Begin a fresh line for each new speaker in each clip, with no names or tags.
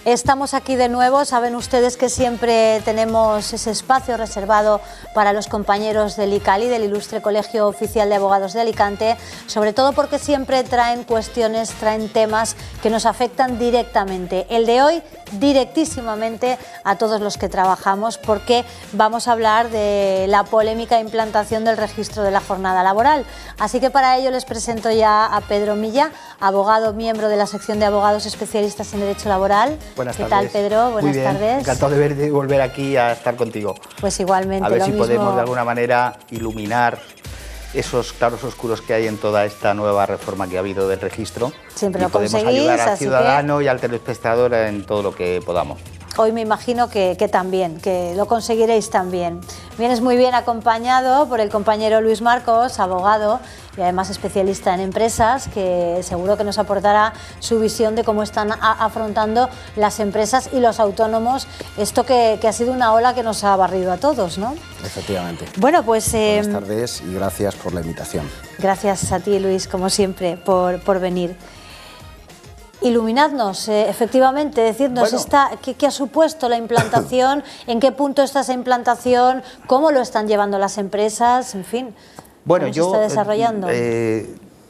Estamos aquí de nuevo. Saben ustedes que siempre tenemos ese espacio reservado para los compañeros del ICALI, del Ilustre Colegio Oficial de Abogados de Alicante, sobre todo porque siempre traen cuestiones, traen temas que nos afectan directamente. El de hoy, directísimamente a todos los que trabajamos, porque vamos a hablar de la polémica implantación del registro de la jornada laboral. Así que para ello les presento ya a Pedro Milla, abogado, miembro de la sección de abogados especialistas en Derecho Laboral.
Buenas
tardes.
tardes.
¿Qué tal, Pedro? Buenas tardes.
Encantado de verte y volver aquí a estar contigo.
Pues igualmente.
A ver si
mismo.
podemos de alguna manera iluminar esos claros oscuros que hay en toda esta nueva reforma que ha habido del registro.
Siempre
y
lo
podemos
conseguís,
ayudar al ciudadano
que...
y al telespectador en todo lo que podamos.
Hoy me imagino que también, que lo conseguiréis también. Vienes muy bien acompañado por el compañero Luis Marcos, abogado y además especialista en empresas, que seguro que nos aportará su visión de cómo están afrontando las empresas y los autónomos esto que ha sido una ola que nos ha barrido a todos, ¿no?
Efectivamente.
Bueno, pues...
Buenas tardes y gracias por la invitación.
Gracias a ti, Luis, como siempre, por venir. Iluminadnos, efectivamente, decirnos qué ha supuesto la implantación, en qué punto está esa implantación, cómo lo están llevando las empresas, en fin,
bueno,
cómo se está desarrollando.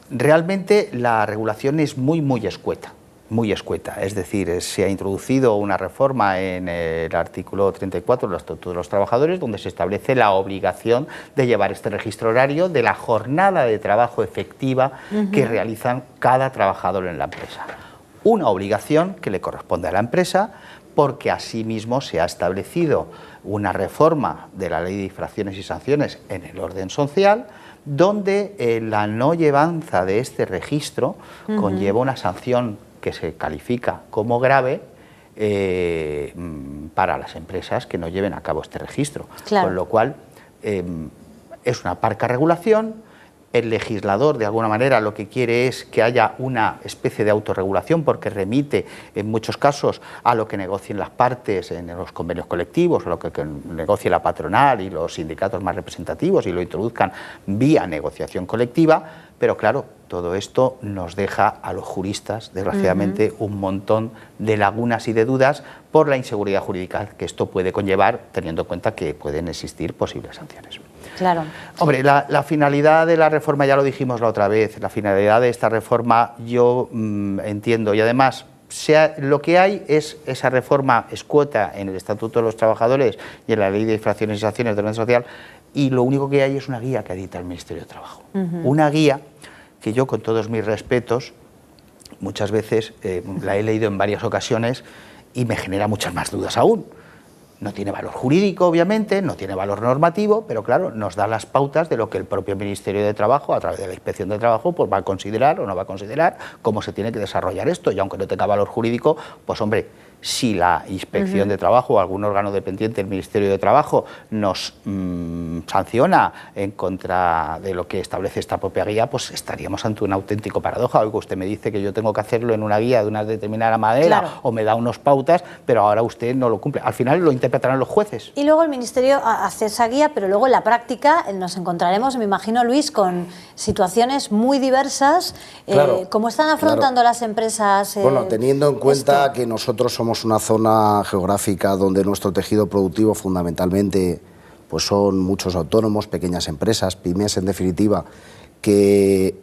Realmente la regulación es muy escueta. Muy escueta, es decir, se ha introducido una reforma en el artículo 34 del Estatuto de los Trabajadores donde se establece la obligación de llevar este registro horario de la jornada de trabajo efectiva que realizan cada trabajador en la empresa. Una obligación que le corresponde a la empresa porque asimismo se ha establecido una reforma de la Ley de Infracciones y Sanciones en el orden social donde la no llevanza de este registro conlleva una sanción que se califica como grave para las empresas que no lleven a cabo este registro.
Claro.
Con lo cual es una parca regulación. El legislador, de alguna manera, lo que quiere es que haya una especie de autorregulación porque remite, en muchos casos, a lo que negocien las partes en los convenios colectivos, a lo que negocie la patronal y los sindicatos más representativos y lo introduzcan vía negociación colectiva, pero claro, todo esto nos deja a los juristas, desgraciadamente, un montón de lagunas y de dudas por la inseguridad jurídica que esto puede conllevar, teniendo en cuenta que pueden existir posibles sanciones.
Claro.
Hombre, la finalidad de la reforma, ya lo dijimos la otra vez, la finalidad de esta reforma yo entiendo y además lo que hay es esa reforma escueta en el Estatuto de los Trabajadores y en la Ley de Infracciones y Sanciones de orden social y lo único que hay es una guía que edita el Ministerio de Trabajo. Una guía que yo, con todos mis respetos, muchas veces la he leído en varias ocasiones y me genera muchas más dudas aún. No tiene valor jurídico, obviamente, no tiene valor normativo, pero claro, nos da las pautas de lo que el propio Ministerio de Trabajo, a través de la Inspección de Trabajo, pues va a considerar o no va a considerar cómo se tiene que desarrollar esto. Y aunque no tenga valor jurídico, pues hombre, si la Inspección de Trabajo o algún órgano dependiente del Ministerio de Trabajo nos sanciona en contra de lo que establece esta propia guía, pues estaríamos ante una auténtica paradoja. Oiga, usted me dice que yo tengo que hacerlo en una guía de una determinada manera, claro, o me da unos pautas, pero ahora usted no lo cumple. Al final lo interpretarán los jueces.
Y luego el Ministerio hace esa guía, pero luego en la práctica nos encontraremos, me imagino, Luis, con situaciones muy diversas.
Claro,
¿Cómo están afrontando las empresas?
Bueno, teniendo en cuenta que nosotros somos una zona geográfica donde nuestro tejido productivo fundamentalmente pues son muchos autónomos, pequeñas empresas, pymes en definitiva, que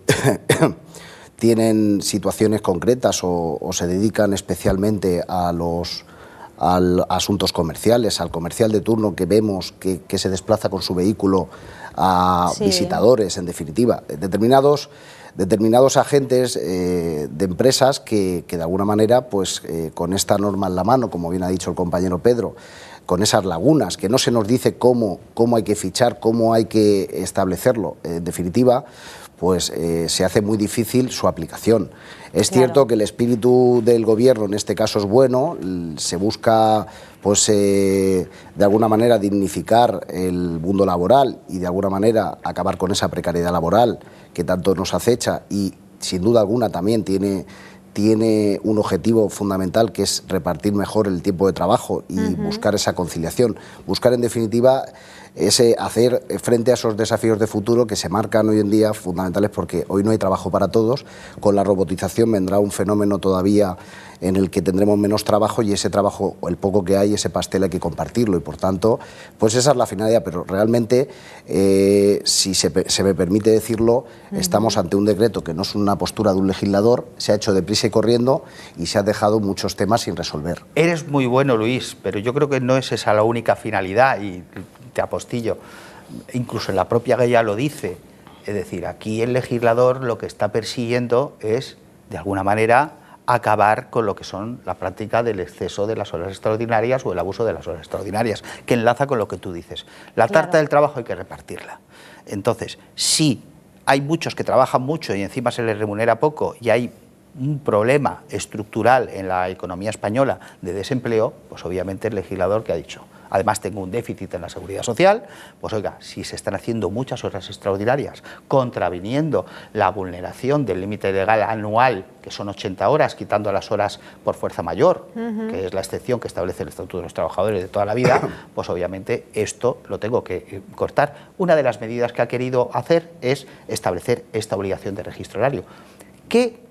tienen situaciones concretas o se dedican especialmente a asuntos comerciales, al comercial de turno que vemos que se desplaza con su vehículo a visitadores, en definitiva, determinados agentes de empresas que de alguna manera, pues con esta norma en la mano, como bien ha dicho el compañero Pedro, con esas lagunas, que no se nos dice cómo hay que fichar, cómo hay que establecerlo, en definitiva, pues se hace muy difícil su aplicación. Es cierto que el espíritu del Gobierno en este caso es bueno, se busca pues de alguna manera dignificar el mundo laboral y de alguna manera acabar con esa precariedad laboral que tanto nos acecha y sin duda alguna también tiene un objetivo fundamental que es repartir mejor el tiempo de trabajo y buscar esa conciliación, buscar en definitiva hacer frente a esos desafíos de futuro que se marcan hoy en día fundamentales, porque hoy no hay trabajo para todos. Con la robotización vendrá un fenómeno todavía en el que tendremos menos trabajo, y ese trabajo, el poco que hay, ese pastel hay que compartirlo, y por tanto, pues esa es la finalidad. Pero realmente, si se me permite decirlo, estamos ante un decreto que no es una postura de un legislador, se ha hecho deprisa y corriendo y se han dejado muchos temas sin resolver.
Eres muy bueno, Luis, pero yo creo que no es esa la única finalidad, y te apostillo, incluso en la propia guía lo dice. Es decir, aquí el legislador lo que está persiguiendo es, de alguna manera, acabar con lo que son la práctica del exceso de las horas extraordinarias o el abuso de las horas extraordinarias, que enlaza con lo que tú dices. La tarta del trabajo hay que repartirla. Entonces, si hay muchos que trabajan mucho y encima se les remunera poco, y hay un problema estructural en la economía española de desempleo, pues obviamente el legislador, que ha dicho, además tengo un déficit en la seguridad social, pues oiga, si se están haciendo muchas horas extraordinarias, contraviniendo la vulneración del límite legal anual, que son 80 horas, quitando las horas por fuerza mayor, que es la excepción que establece el Estatuto de los Trabajadores de toda la vida, pues obviamente esto lo tengo que cortar. Una de las medidas que ha querido hacer es establecer esta obligación de registro horario, que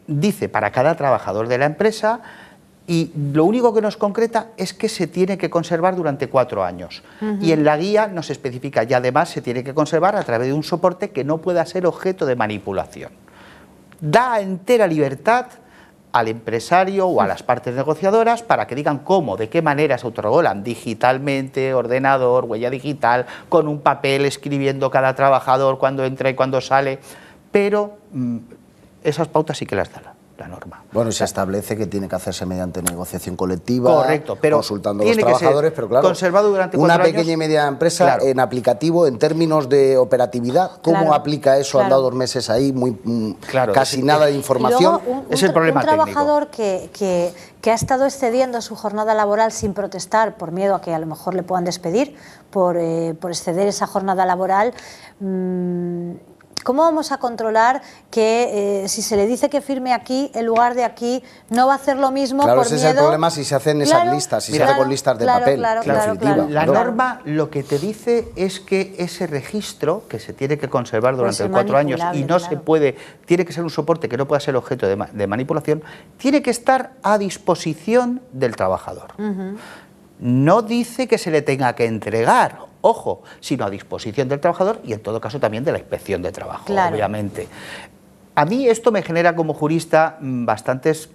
dice para cada trabajador de la empresa, y lo único que nos concreta es que se tiene que conservar durante 4 años. Y en la guía nos especifica, y además se tiene que conservar a través de un soporte que no pueda ser objeto de manipulación. Da entera libertad al empresario o a las partes negociadoras para que digan cómo, de qué manera se autorregulan, digitalmente, ordenador, huella digital, con un papel escribiendo cada trabajador cuando entra y cuando sale, pero esas pautas sí que las da la norma.
Bueno, se establece que tiene que hacerse mediante negociación colectiva,
correcto, pero
consultando a los trabajadores, pero claro,
conservado durante 4
una
años,
pequeña y media empresa, claro, en aplicativo, en términos de operatividad, ¿cómo
claro,
aplica eso?
Claro.
Han dado 2 meses ahí,
claro,
casi nada de información.
Luego,
es el problema
técnico. Un trabajador que ha estado excediendo su jornada laboral sin protestar, por miedo a que a lo mejor le puedan despedir por exceder esa jornada laboral, ¿cómo vamos a controlar que si se le dice que firme aquí, en lugar de aquí, no va a hacer lo mismo
claro,
por
ese
miedo?
es el problema si se hacen esas listas, si se hace con listas de papel.
La norma lo que te dice es que ese registro, que se tiene que conservar durante 4 años y no se puede, tiene que ser un soporte que no pueda ser objeto de manipulación, tiene que estar a disposición del trabajador. No dice que se le tenga que entregar, ojo, sino a disposición del trabajador y en todo caso también de la inspección de trabajo, claro, obviamente. A mí esto me genera como jurista bastantes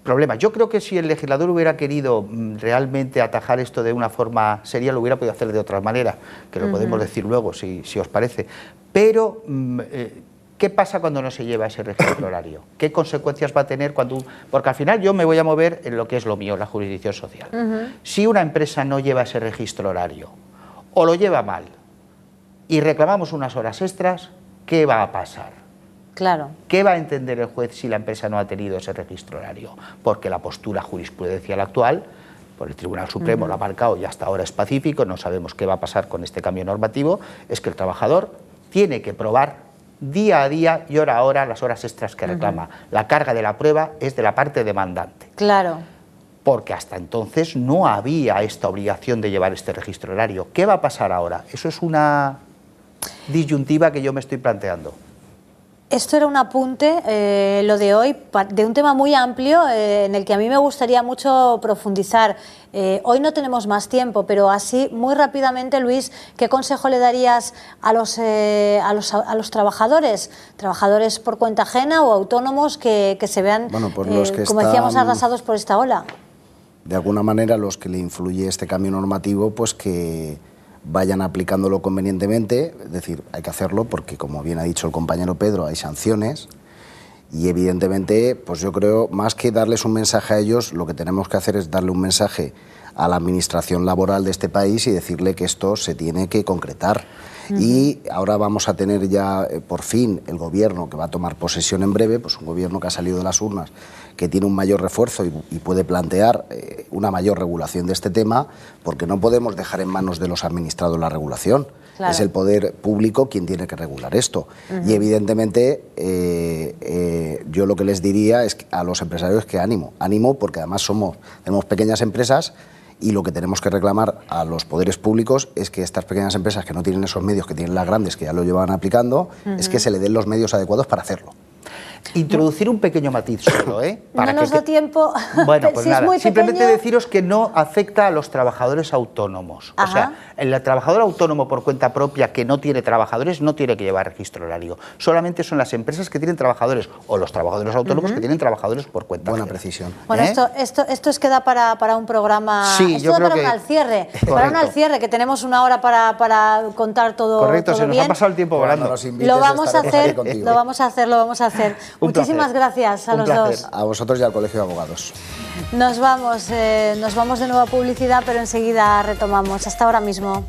problemas. Yo creo que si el legislador hubiera querido realmente atajar esto de una forma seria, lo hubiera podido hacer de otra manera, que lo podemos decir luego, si os parece. Pero ¿qué pasa cuando no se lleva ese registro horario? ¿Qué consecuencias va a tener cuando...? Porque al final yo me voy a mover en lo que es lo mío, la jurisdicción social. Si una empresa no lleva ese registro horario o lo lleva mal y reclamamos unas horas extras, ¿qué va a pasar?
Claro.
¿Qué va a entender el juez si la empresa no ha tenido ese registro horario? Porque la postura jurisprudencial actual, por el Tribunal Supremo lo ha marcado y hasta ahora es pacífico, no sabemos qué va a pasar con este cambio normativo, es que el trabajador tiene que probar día a día y hora a hora las horas extras que reclama. La carga de la prueba es de la parte demandante.
Claro.
Porque hasta entonces no había esta obligación de llevar este registro horario. ¿Qué va a pasar ahora? Eso es una disyuntiva que yo me estoy planteando.
Esto era un apunte, lo de hoy, de un tema muy amplio en el que a mí me gustaría mucho profundizar. Hoy no tenemos más tiempo, pero así, muy rápidamente, Luis, ¿qué consejo le darías a los trabajadores? Trabajadores por cuenta ajena o autónomos que se vean, como decíamos, arrasados por esta ola.
De alguna manera, los que le influye este cambio normativo, pues que vayan aplicándolo convenientemente, es decir, hay que hacerlo porque, como bien ha dicho el compañero Pedro, hay sanciones y evidentemente, pues yo creo, más que darles un mensaje a ellos, lo que tenemos que hacer es darle un mensaje a la administración laboral de este país y decirle que esto se tiene que concretar. Y ahora vamos a tener ya, por fin, el gobierno que va a tomar posesión en breve, pues un gobierno que ha salido de las urnas, que tiene un mayor refuerzo y puede plantear una mayor regulación de este tema, porque no podemos dejar en manos de los administrados la regulación. Claro. Es el poder público quien tiene que regular esto. Y evidentemente yo lo que les diría es a los empresarios que ánimo, porque además tenemos pequeñas empresas y lo que tenemos que reclamar a los poderes públicos es que estas pequeñas empresas que no tienen esos medios que tienen las grandes, que ya lo llevan aplicando, es que se le den los medios adecuados para hacerlo.
Introducir un pequeño matiz solo,
no nos da tiempo.
Bueno, pues
si
nada,
es muy
simplemente
pequeño...
deciros que no afecta a los trabajadores autónomos.
Ajá.
O sea, el trabajador autónomo por cuenta propia que no tiene trabajadores no tiene que llevar registro horario. Solamente son las empresas que tienen trabajadores o los trabajadores autónomos que tienen trabajadores por cuenta
Buena
ajena.
precisión.
Bueno, esto es que da para un programa...
Sí,
esto
yo
da
creo
para
que...
un alcierre.
Correcto.
Para un alcierre, que tenemos una hora para contar todo,
Correcto,
todo
se nos
bien.
ha pasado el tiempo volando.
Cuando nos invites,
Lo vamos a
estaremos ahí
hacer,
contigo.
lo vamos a hacer.
Un
Muchísimas
placer.
gracias a
Un
los
placer.
dos.
A vosotros y al Colegio de Abogados.
Nos vamos de nuevo a publicidad, pero enseguida retomamos. Hasta ahora mismo.